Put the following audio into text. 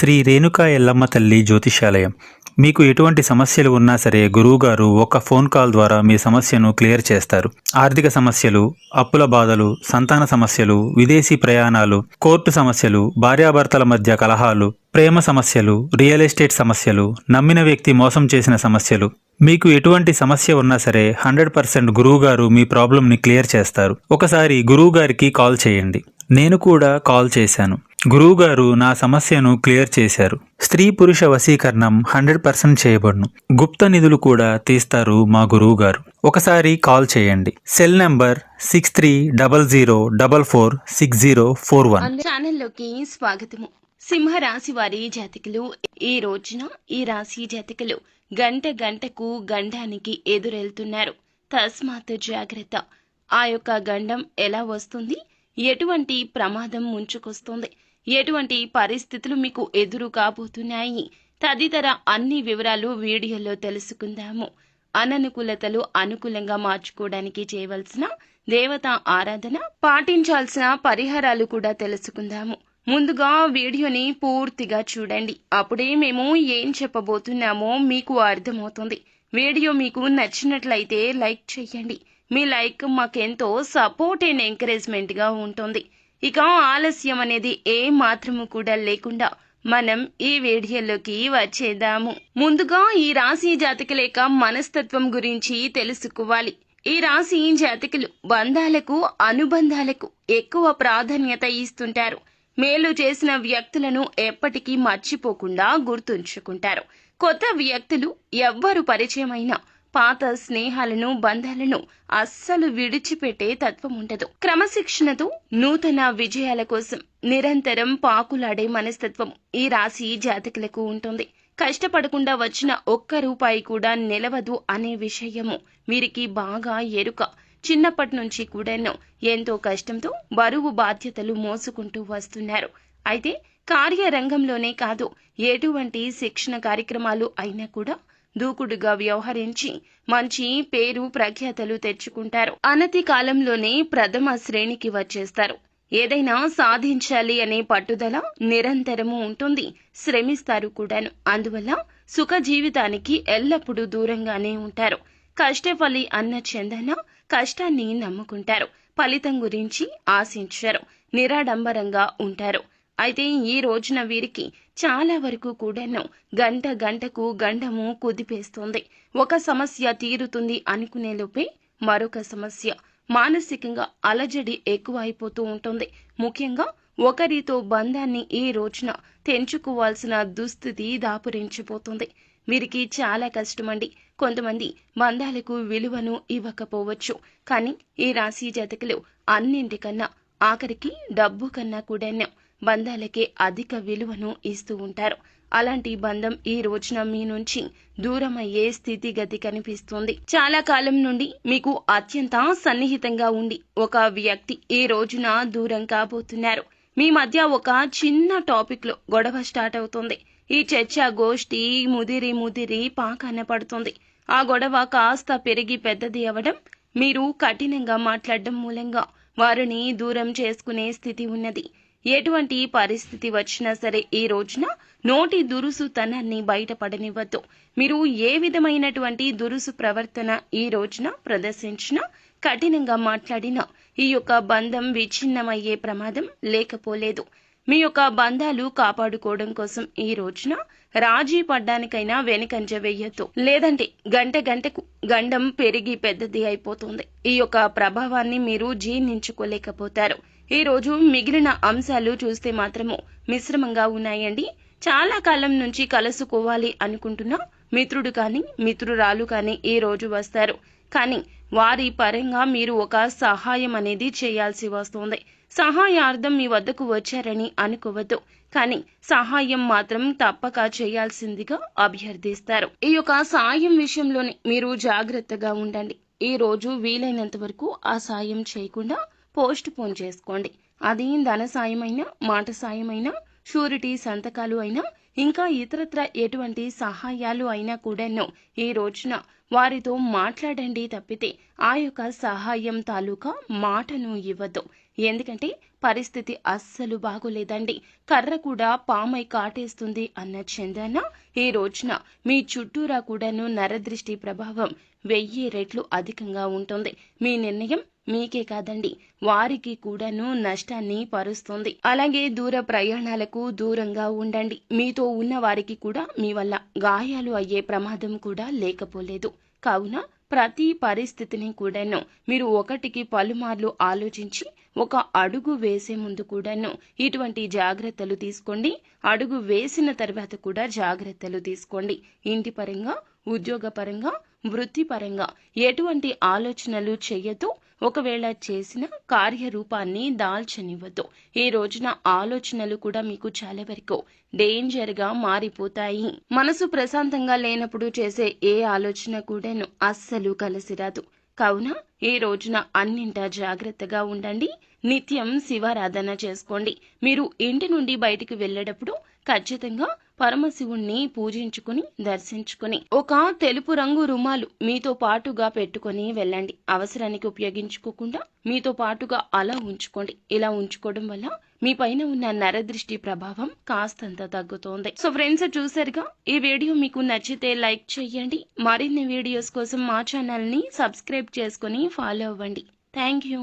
శ్రీ రేణుకా ఎల్లమ్మ తల్లి జ్యోతిషాలయం. మీకు ఎటువంటి సమస్యలు ఉన్నా సరే గురువుగారు ఒక ఫోన్ కాల్ ద్వారా మీ సమస్యను క్లియర్ చేస్తారు. ఆర్థిక సమస్యలు, అప్పుల బాధలు, సంతాన సమస్యలు, విదేశీ ప్రయాణాలు, కోర్టు సమస్యలు, భార్యాభర్తల మధ్య కలహాలు, ప్రేమ సమస్యలు, రియల్ ఎస్టేట్ సమస్యలు, నమ్మిన వ్యక్తి మోసం చేసిన సమస్యలు, మీకు ఎటువంటి సమస్య ఉన్నా సరే 100% గురువుగారు మీ ప్రాబ్లంని క్లియర్ చేస్తారు. ఒకసారి గురువుగారికి కాల్ చేయండి. నేను కూడా కాల్ చేశాను. గురువుగారు నా సమస్యను క్లియర్ చేశారు. స్త్రీ పురుష వశీకరణం 100% చేయబడును. గుప్త నిధులు కూడా తీస్తారు మా గురువుగారు. ఒకసారి కాల్ చేయండి. Cell number 6300446041. ఛానల్లోకి స్వాగతము. సింహరాశి వారి జాతకులు ఈ రోజున ఈ రాశి జాతకులు గంట గంటకు గండానికి ఎదురెళ్తున్నారు. తస్మాత్ జాగ్రత్త. ఆ యొక్క గండం ఎలా వస్తుంది, ఎటువంటి ప్రమాదం ముంచుకొస్తుంది, ఎటువంటి పరిస్థితులు మీకు ఎదురు కాబోతున్నాయి తదితర అన్ని వివరాలు వీడియోలో తెలుసుకుందాము. అననుకూలతలు అనుకూలంగా మార్చుకోవడానికి చేయవలసిన దేవతా ఆరాధన, పాటించాల్సిన పరిహారాలు కూడా తెలుసుకుందాము. ముందుగా వీడియోని పూర్తిగా చూడండి. అప్పుడే మేము ఏం చెప్పబోతున్నామో మీకు అర్థమవుతుంది. వీడియో మీకు నచ్చినట్లయితే లైక్ చేయండి. మీ లైక్ మాకెంతో సపోర్ట్ అండ్ ఎంకరేజ్మెంట్ గా ఉంటుంది. ఇక ఆలస్యం అనేది ఏ మాత్రము కూడా లేకుండా మనం ఈ వీడియోలోకి వచ్చేద్దాము. ముందుగా ఈ రాశి జాతకుల యొక్క మనస్తత్వం గురించి తెలుసుకోవాలి. ఈ రాశి జాతకులు బంధాలకు, అనుబంధాలకు ఎక్కువ ప్రాధాన్యత ఇస్తుంటారు. మేలు చేసిన వ్యక్తులను ఎప్పటికీ మర్చిపోకుండా గుర్తుంచుకుంటారు. కొత్త వ్యక్తులు ఎవ్వరు పరిచయమైనా పాత స్నేహాలను, బంధాలను అస్సలు విడిచిపెట్టే తత్వం ఉండదు. క్రమశిక్షణతో నూతన విజయాల కోసం నిరంతరం పాకులాడే మనస్తత్వం ఈ రాశి జాతకులకు ఉంటుంది. కష్టపడకుండా వచ్చిన ఒక్క రూపాయి కూడా నిలవదు అనే విషయము వీరికి బాగా ఎరుక. చిన్నప్పటి నుంచి కూడాను ఎంతో కష్టంతో బరువు బాధ్యతలు మోసుకుంటూ వస్తున్నారు. అయితే కార్యరంగంలోనే కాదు, ఎటువంటి శిక్షణ కార్యక్రమాలు అయినా కూడా దూకుడుగా వ్యవహరించి మంచి పేరు ప్రఖ్యాతలు తెచ్చుకుంటారు. అనతి కాలంలోనే ప్రథమ శ్రేణికి వచ్చేస్తారు. ఏదైనా సాధించాలి అనే పట్టుదల నిరంతరము ఉంటుంది. శ్రమిస్తారు కూడాను. అందువల్ల సుఖ జీవితానికి ఎల్లప్పుడూ దూరంగానే ఉంటారు. కష్టఫలి అన్న చందన కష్టాన్ని నమ్ముకుంటారు. ఫలితం గురించి ఆశించారు. నిరాడంబరంగా ఉంటారు. అయితే ఈ రోజున వీరికి చాలా వరకు కూడాను గంట గంటకు గండము కుదిపేస్తుంది. ఒక సమస్య తీరుతుంది అనుకునే లోపే మరొక సమస్య. మానసికంగా అలజడి ఎక్కువ అయిపోతూ ఉంటుంది. ముఖ్యంగా ఒకరితో బంధాన్ని ఈ రోజున తెంచుకోవాల్సిన దుస్థితి దాపురించిపోతుంది. వీరికి చాలా కష్టమండి. కొంతమంది బంధాలకు విలువను ఇవ్వకపోవచ్చు. కానీ ఈ రాశి జాతకులు అన్నింటికన్నా, ఆఖరికి డబ్బు కన్నా కూడాను బంధాలకే అధిక విలువను ఇస్తూ ఉంటారు. అలాంటి బంధం ఈ రోజున మీ నుంచి దూరమయ్యే స్థితిగతి కనిపిస్తుంది. చాలా కాలం నుండి మీకు అత్యంత సన్నిహితంగా ఉండి ఒక వ్యక్తి ఈ రోజున దూరం కాబోతున్నారు. మీ మధ్య ఒక చిన్న టాపిక్ లో గొడవ స్టార్ట్ అవుతుంది. ఈ చర్చ గోష్ఠి ముదిరి పాకాన పడుతుంది. ఆ గొడవ కాస్త పెరిగి పెద్దది అవడం, మీరు కఠినంగా మాట్లాడడం మూలంగా వారిని దూరం చేసుకునే స్థితి ఉన్నది. ఎటువంటి పరిస్థితి వచ్చినా సరే ఈ రోజున నోటి దురుసుతనాన్ని బయటపడనివ్వద్దు. మీరు ఏ విధమైనటువంటి దురుసు ప్రవర్తన ఈ రోజున ప్రదర్శించినా, కఠినంగా మాట్లాడినా ఈ యొక్క బంధం విచ్ఛిన్నమయ్యే ప్రమాదం లేకపోలేదు. మీ యొక్క బంధాలు కాపాడుకోవడం కోసం ఈ రోజున రాజీ పడ్డానికైనా వెనుకంజ వేయొద్దు. లేదంటే గంట గంటకు గండం పెరిగి పెద్దది అయిపోతుంది. ఈ యొక్క ప్రభావాన్ని మీరు జీర్ణించుకోలేకపోతారు. ఈ రోజు మిగిలిన అంశాలు చూస్తే మాత్రము మిశ్రమంగా ఉన్నాయండి. చాలా కాలం నుంచి కలుసుకోవాలి అనుకుంటున్న మిత్రుడు కానీ మిత్రురాలు కానీ ఈ రోజు వస్తారు. కానీ వారి పరంగా మీరు ఒక సహాయం అనేది చేయాల్సి వస్తుంది. సహాయార్థం మీ వద్దకు వచ్చారని అనుకోవద్దు. కానీ సహాయం మాత్రం తప్పక చేయాల్సిందిగా అభ్యర్థిస్తారు. ఈ యొక్క సాయం విషయంలోనే మీరు జాగ్రత్తగా ఉండండి. ఈ రోజు వీలైనంత వరకు ఆ సాయం చేయకుండా పోస్ట్ పోన్ చేసుకోండి. అది ధన సాయమైనా, మాట సాయమైనా, షూరిటీ సంతకాలు అయినా, ఇంకా ఇతరత్ర ఎటువంటి సహాయాలు అయినా కూడాను ఈ రోజున వారితో మాట్లాడండి తప్పితే ఆ యొక్క సహాయం తాలూకా మాటను ఇవ్వద్దు. ఎందుకంటే పరిస్థితి అస్సలు బాగోలేదండి. కర్ర కూడా పామై కాటేస్తుంది అన్న చందన ఈ రోజున మీ చుట్టూరా కూడాను నరదృష్టి ప్రభావం 1000 రెట్లు అధికంగా ఉంటుంది. మీ నిర్ణయం మీకే కాదండి, వారికి కూడాను నష్టాన్ని పరుస్తుంది. అలాగే దూర ప్రయాణాలకు దూరంగా ఉండండి. మీతో ఉన్న వారికి కూడా మీ వల్ల గాయాలు అయ్యే ప్రమాదం కూడా లేకపోలేదు. కావున ప్రతి పరిస్థితిని కూడాను మీరు ఒకటికి పలుమార్లు ఆలోచించి ఒక అడుగు వేసే ముందు కూడాను ఇటువంటి జాగ్రత్తలు తీసుకోండి. అడుగు వేసిన తర్వాత కూడా జాగ్రత్తలు తీసుకోండి. ఇంటి పరంగా, ఉద్యోగ పరంగా, వృత్తిపరంగా ఎటువంటి ఆలోచనలు చెయ్యొద్దు. ఒకవేళ చేసిన కార్యరూపాన్ని దాల్చనివ్వద్దు. ఈ రోజున ఆలోచనలు కూడా మీకు చాలా వరకు డేంజర్ గా మారిపోతాయి. మనసు ప్రశాంతంగా లేనప్పుడు చేసే ఏ ఆలోచన కూడాను అస్సలు కలిసిరాదు. కావున ఈ రోజున అన్నింటా జాగ్రత్తగా ఉండండి. నిత్యం శివారాధన చేసుకోండి. మీరు ఇంటి నుండి బయటికి వెళ్ళేటప్పుడు ఖచ్చితంగా పరమశివుణ్ణి పూజించుకుని దర్శించుకుని ఒక తెలుపు రంగు రుమాలు మీతో పాటుగా పెట్టుకుని వెళ్ళండి. అవసరానికి ఉపయోగించుకోకుండా మీతో పాటుగా అలా ఉంచుకోండి. ఇలా ఉంచుకోవడం వల్ల మీ పైన ఉన్న నరదృష్టి ప్రభావం కాస్తంత తగ్గుతోంది. సో ఫ్రెండ్స్, చూసారుగా, ఈ వీడియో మీకు నచ్చితే లైక్ చేయండి. మరిన్ని వీడియోస్ కోసం మా ఛానల్ ని సబ్స్క్రైబ్ చేసుకుని ఫాలో అవ్వండి. Thank you.